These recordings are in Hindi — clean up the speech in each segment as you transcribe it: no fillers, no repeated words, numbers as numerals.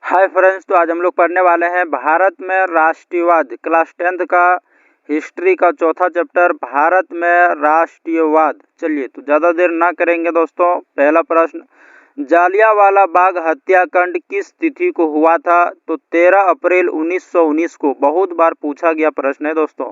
हाय फ्रेंड्स, तो आज हम लोग पढ़ने वाले हैं भारत में राष्ट्रीयवाद, क्लास 10th का हिस्ट्री का चौथा चैप्टर भारत में राष्ट्रीयवाद। चलिए तो ज़्यादा देर ना करेंगे दोस्तों। पहला प्रश्न, जालियांवाला बाग हत्याकांड किस तिथि को हुआ था? तो 13 अप्रैल 1919 को। बहुत बार पूछा गया प्रश्न है दोस्तों।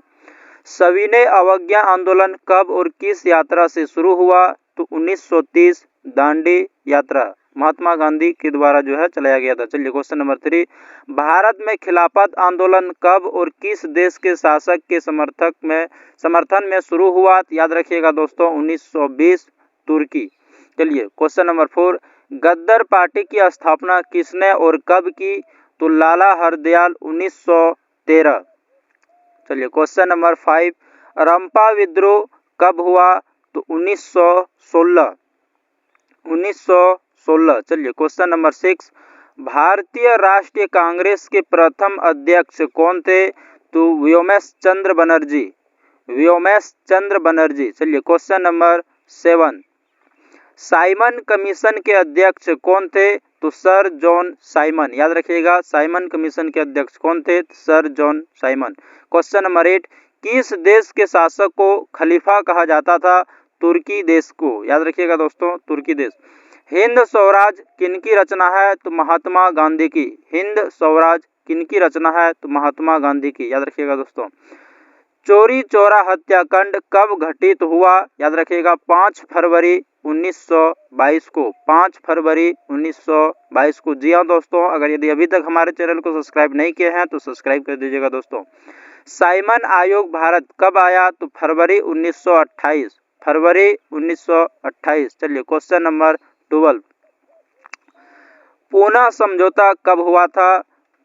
सविनय अवज्ञा आंदोलन कब और किस यात्रा से शुरू हुआ? तो 1930 दांडी यात्रा महात्मा गांधी के द्वारा जो है चलाया गया था। चलिए क्वेश्चन नंबर 3, भारत में खिलाफत आंदोलन कब और किस देश के शासक के समर्थन में शुरू हुआ? याद रखिएगा दोस्तों 1920 तुर्की। चलिए क्वेश्चन नंबर 4, गद्दर पार्टी की स्थापना किसने और कब की? तो लाला हरदयाल 1913। चलिए क्वेश्चन नंबर 5, रंपा विद्रोह कब हुआ? तो 1916। चलिए क्वेश्चन नंबर 6, भारतीय राष्ट्रीय कांग्रेस के प्रथम अध्यक्ष कौन थे? तो व्योमेश चंद्र बनर्जी। चलिए क्वेश्चन नंबर 7, साइमन कमीशन के अध्यक्ष कौन थे? तो सर जॉन साइमन। याद रखिएगा, साइमन कमीशन के अध्यक्ष कौन थे? Sir John Simon. Question number 8, किस देश के शासक को खलीफा कहा जाता था? तुर्की देश को। याद रखिएगा दोस्तों, तुर्की देश। हिंद स्वराज किनकी रचना है? तो महात्मा गांधी की। हिंद स्वराज किनकी रचना है? तो महात्मा गांधी की। याद रखिएगा दोस्तों। चौरी चौरा हत्याकांड कब घटित हुआ? याद रखिएगा 5 फरवरी 1922 को। 5 फरवरी 1922 को। जी हाँ दोस्तों, अगर यदि अभी तक हमारे चैनल को सब्सक्राइब नहीं किए हैं तो सब्सक्राइब कर दीजिएगा दोस्तों। साइमन आयोग भारत कब आया? तो फरवरी 1928। फरवरी 1928। चलिए क्वेश्चन नंबर 12, पूना समझौता कब हुआ था?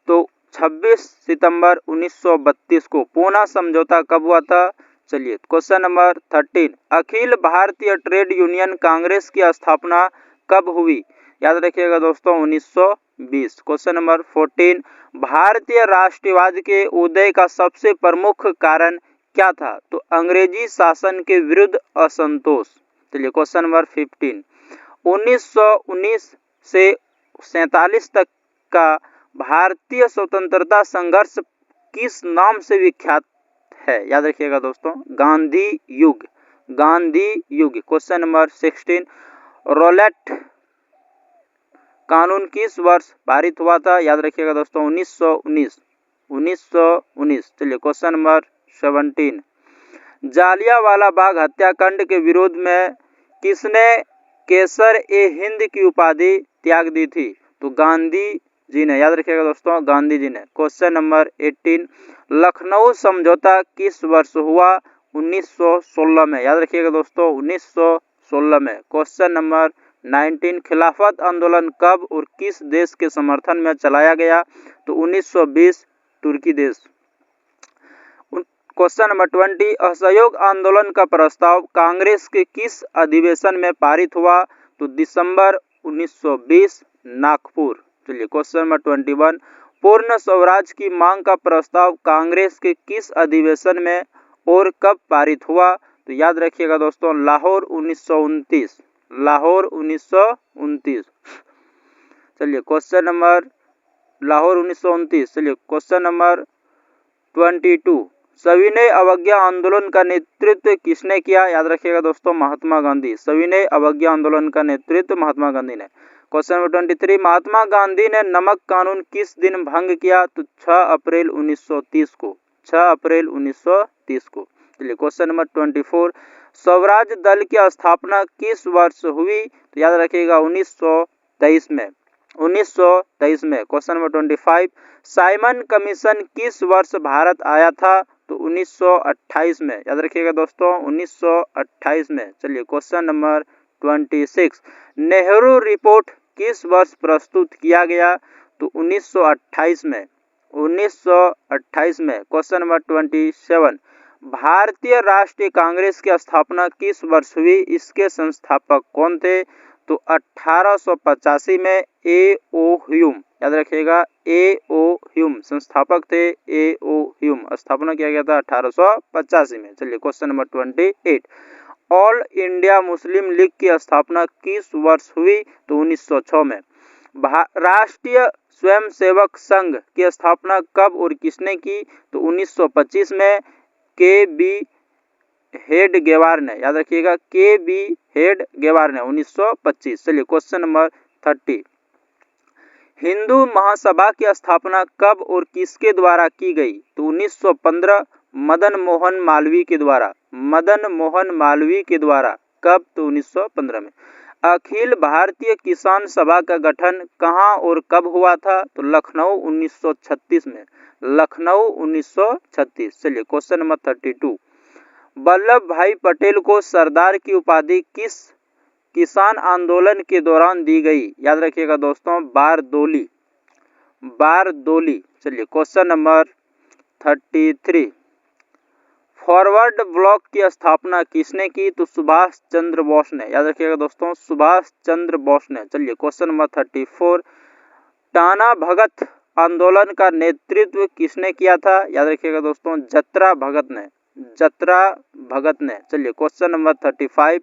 तो 26 सितंबर 1932 को। पूना समझौता कब हुआ था? चलिए question number 13, Akhil Bharatiya trade union Congress की स्थापना कब हुई? याद रखिएगा दोस्तों 1920। क्वेश्चन नंबर 14, भारतीय राष्ट्रवाद के उदय का सबसे प्रमुख कारण क्या था? तो अंग्रेजी शासन के विरुद्ध असंतोष। चलिए क्वेश्चन नंबर 15, 1919 से 47 तक का भारतीय स्वतंत्रता संघर्ष किस नाम से विख्यात है? याद रखिएगा दोस्तों, गांधी युग। क्वेश्चन नंबर 16, रॉलेट कानून किस वर्ष पारित हुआ था? याद रखिएगा दोस्तों 1919। चलिए क्वेश्चन नंबर 17, जालियांवाला बाग हत्याकांड के विरोध में किसने केसर ए हिंद की उपाधि त्याग दी थी? तो गांधी जी ने। याद रखिएगा दोस्तों, गांधी जी ने। क्वेश्चन नंबर 18, लखनऊ समझौता किस वर्ष हुआ? 1916 में। याद रखिएगा दोस्तों 1916 में। क्वेश्चन नंबर 19, खिलाफत आंदोलन कब और किस देश के समर्थन में चलाया गया? तो 1920 तुर्की देश। क्वेश्चन नंबर 20, असहयोग आंदोलन का प्रस्ताव कांग्रेस के किस अधिवेशन में पारित हुआ? तो दिसंबर 1920 नागपुर। चलिए क्वेश्चन नंबर 21, पूर्ण स्वराज की मांग का प्रस्ताव कांग्रेस के किस अधिवेशन में और कब पारित हुआ? तो याद रखिएगा दोस्तों लाहौर 1929। लाहौर 1929। चलिए क्वेश्चन नंबर लाहौर 1929। चलिए क्वेश्चन नंबर 22, सविनय अवज्ञा आंदोलन का नेतृत्व किसने किया? याद रखिएगा दोस्तों महात्मा गांधी। सविनय अवज्ञा आंदोलन का नेतृत्व महात्मा गांधी ने। क्वेश्चन नंबर 23, महात्मा गांधी ने नमक कानून किस दिन भंग किया? तो 6 अप्रैल 1930 को। 6 अप्रैल 1930 को। चलिए क्वेश्चन नंबर 24, स्वराज दल की स्थापना किस वर्ष हुई? तो याद रखिएगा 1923 में। 1923 में। क्वेश्चन नंबर 25, साइमन कमीशन किस वर्ष भारत आया था? तो 1928 में। याद रखिएगा दोस्तों 1928 में। चलिए क्वेश्चन नंबर 26, नेहरू रिपोर्ट किस वर्ष प्रस्तुत किया गया? तो 1928 में। 1928 में। क्वेश्चन नंबर 27, भारतीय राष्ट्रीय कांग्रेस की स्थापना किस वर्ष हुई? इसके संस्थापक कौन थे? तो 1885 में ए ओ ह्यूम। याद रखिएगा ए ओ ह्यूम संस्थापक थे। ए ओ ह्यूम। स्थापना किया गया था 1885 में। चलिए question number 28, all India Muslim league की स्थापना किस वर्ष हुई? तो 1906 में। राष्ट्रीय स्वयंसेवक संघ की स्थापना कब और किसने की? तो 1925 में के बी हेडगेवार ने, याद रखिएगा के बी हेडगेवार ने 1925। चलिए क्वेश्चन नंबर 30, हिंदू महासभा की स्थापना कब और किसके द्वारा की गई? तो 1915 मदन मोहन मालवीय के द्वारा, मदन मोहन मालवीय के द्वारा। कब? तो 1915 में। अखिल भारतीय किसान सभा का गठन कहाँ और कब हुआ था? तो लखनऊ 1936 में, लखनऊ 1936। चलिए क्वेश्चन नंबर 32, वल्लभ भाई पटेल को सरदार की उपाधि किस किसान आंदोलन के दौरान दी गई? याद रखिएगा दोस्तों, बारदोली, बारदोली। चलिए क्वेश्चन नंबर 33, फॉरवर्ड ब्लॉक की स्थापना किसने की? तो सुभाष चंद्र बोस ने, याद रखिएगा दोस्तों, सुभाष चंद्र बोस ने। चलिए क्वेश्चन नंबर 34, टाना भगत आंदोलन का नेतृत्व किसने किया था? याद रखिएगा दोस्तों, जतरा भगत ने, जतरा भगत ने। चलिए क्वेश्चन नंबर 35,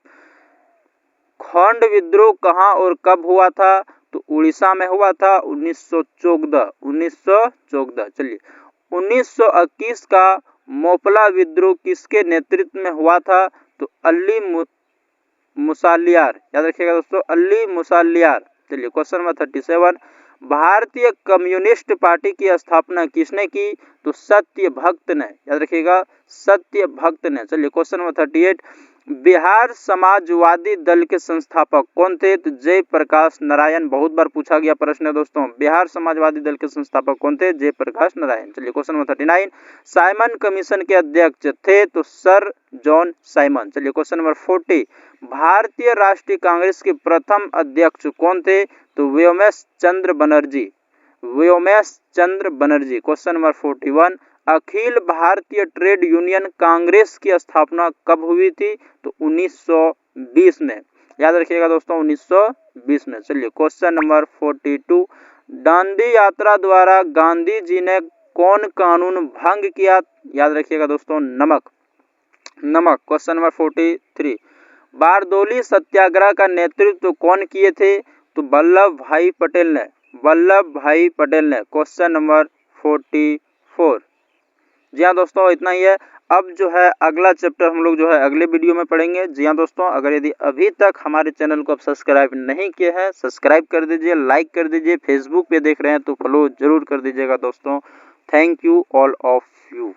खंड विद्रोह कहाँ और कब हुआ था? तो उड़ीसा में हुआ था 1914, 1914। चलिए 1921 का मोपला विद्रोह किसके नेतृत्व में हुआ था? तो अली मुसालियार, याद रखिएगा दोस्तों, अली मुसालियार। चलिए क्वेश्चन नंबर 37, भारतीय कम्युनिस्ट पार्टी की स्थापना किसने की? तो सत्य भक्त ने, याद रखिएगा, सत्य भक्त ने। चलिए क्वेश्चन नंबर 38, बिहार समाजवादी दल के संस्थापक कौन थे? तो जयप्रकाश नारायण। बहुत बार पूछा गया प्रश्न है दोस्तों, बिहार समाजवादी दल के संस्थापक कौन थे? जयप्रकाश नारायण। चलिए क्वेश्चन नंबर 39, साइमन कमीशन के अध्यक्ष थे? तो सर जॉन साइमन। चलिए क्वेश्चन नंबर 40, भारतीय राष्ट्रीय कांग्रेस के प्रथम अध्यक्ष कौन थे? तो व्योमेश चंद्र बनर्जी, व्योमेश चंद्र Banerjee. Question number 41, Akhil Bharatiya trade union Congress की स्थापना कब हुई थी? तो 1920 में, याद रखिएगा दोस्तों, 1920 में। चलिए क्वेश्चन नंबर 42, दांडी यात्रा द्वारा गांधी जी ने कौन कानून भंग किया? याद रखिएगा दोस्तों, नमक, नमक। क्वेश्चन नंबर 43, बारदोली सत्याग्रह का नेतृत्व कौन किए थे? तो वल्लभ भाई पटेल ने, वल्लभ भाई पटेल ने। Question number 44। जी हाँ दोस्तों, इतना ही है। अब जो है अगला चैप्टर हम लोग जो है अगले वीडियो में पढ़ेंगे। जी हाँ दोस्तों, अगर यदि अभी तक हमारे चैनल को आप सब्सक्राइब नहीं किए हैं, सब्सक्राइब कर दीजिए, लाइक कर दीजिए। फेसबुक पे देख रहे हैं तो फॉलो जरूर कर दीजिएगा दोस्तों। Thank you all of you.